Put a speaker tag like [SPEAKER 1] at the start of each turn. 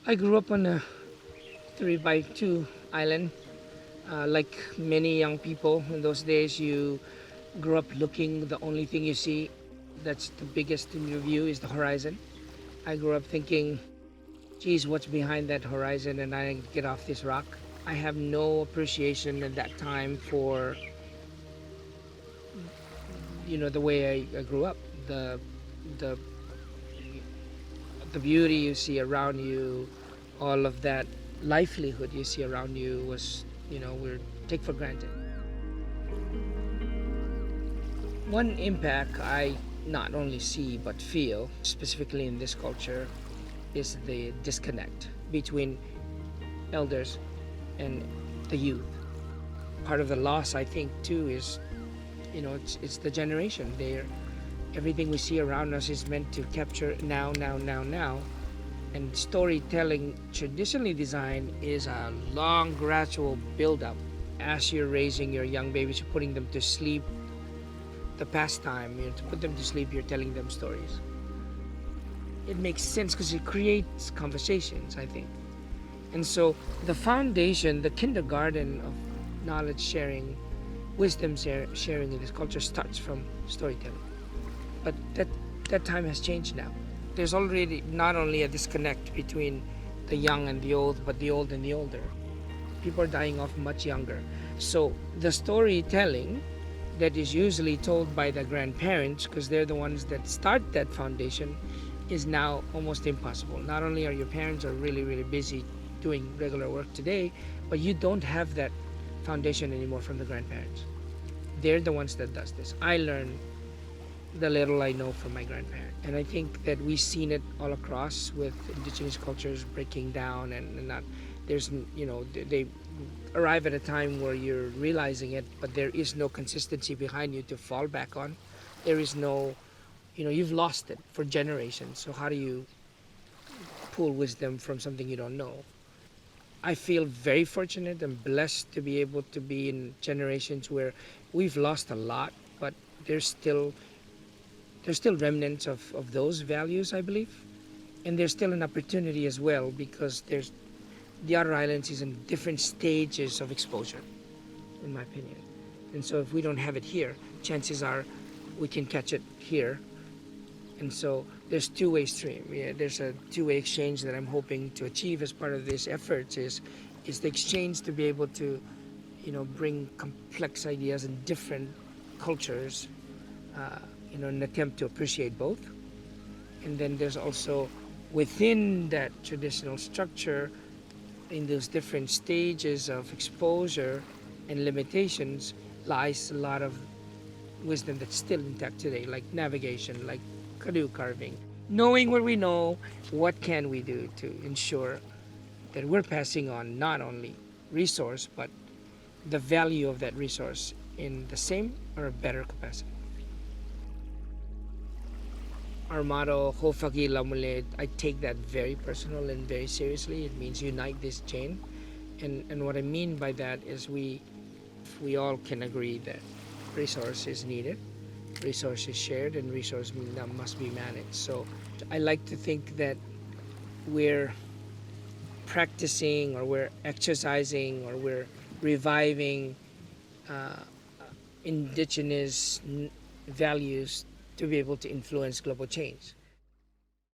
[SPEAKER 1] I grew up on a 3x2 island. Like many young people in those days, you grew up looking, the only thing you see that's the biggest in your view is the horizon. I grew up thinking, geez, what's behind that horizon? And I get off this rock. I have no appreciation at that time for, the way I grew up. The the beauty you see around you, all of that livelihood you see around you was, we're take for granted. One impact I not only see but feel, specifically in this culture, is the disconnect between elders and the youth. Part of the loss, I think, too, is, it's the generation. Everything we see around us is meant to capture now, now, now, now. And storytelling, traditionally designed, is a long, gradual build-up. As you're raising your young babies, you're putting them to sleep. The pastime, to put them to sleep, you're telling them stories. It makes sense because it creates conversations, I think. And so the foundation, the kindergarten of knowledge sharing, wisdom sharing in this culture starts from storytelling. But that time has changed now. There's already not only a disconnect between the young and the old, but the old and the older. People are dying off much younger. So the storytelling that is usually told by the grandparents, because they're the ones that start that foundation, is now almost impossible. Not only are your parents are really, really busy doing regular work today, but you don't have that foundation anymore from the grandparents. They're the ones that does this. I learned the little I know from my grandparents. And I think that we've seen it all across with indigenous cultures breaking down and not, there's, they arrive at a time where you're realizing it, but there is no consistency behind you to fall back on. There is no, you've lost it for generations. So how do you pull wisdom from something you don't know? I feel very fortunate and blessed to be able to be in generations where we've lost a lot, but there's still remnants of those values, I believe. And there's still an opportunity as well because the outer islands is in different stages of exposure, in my opinion. And so if we don't have it here, chances are we can catch it here. And so there's two-way stream. Yeah, there's a two-way exchange that I'm hoping to achieve as part of this effort is the exchange to be able to, bring complex ideas and different cultures, in an attempt to appreciate both. And then there's also within that traditional structure, in those different stages of exposure and limitations, lies a lot of wisdom that's still intact today, like navigation, like canoe carving. Knowing what we know, what can we do to ensure that we're passing on not only resource, but the value of that resource in the same or a better capacity. Our motto, Hofagi Lamule, I take that very personal and very seriously. It means unite this chain. And what I mean by that is we all can agree that resource is needed, resource is shared, and resource must be managed. So I like to think that we're practicing or we're exercising or we're reviving uh, indigenous values to be able to influence global change.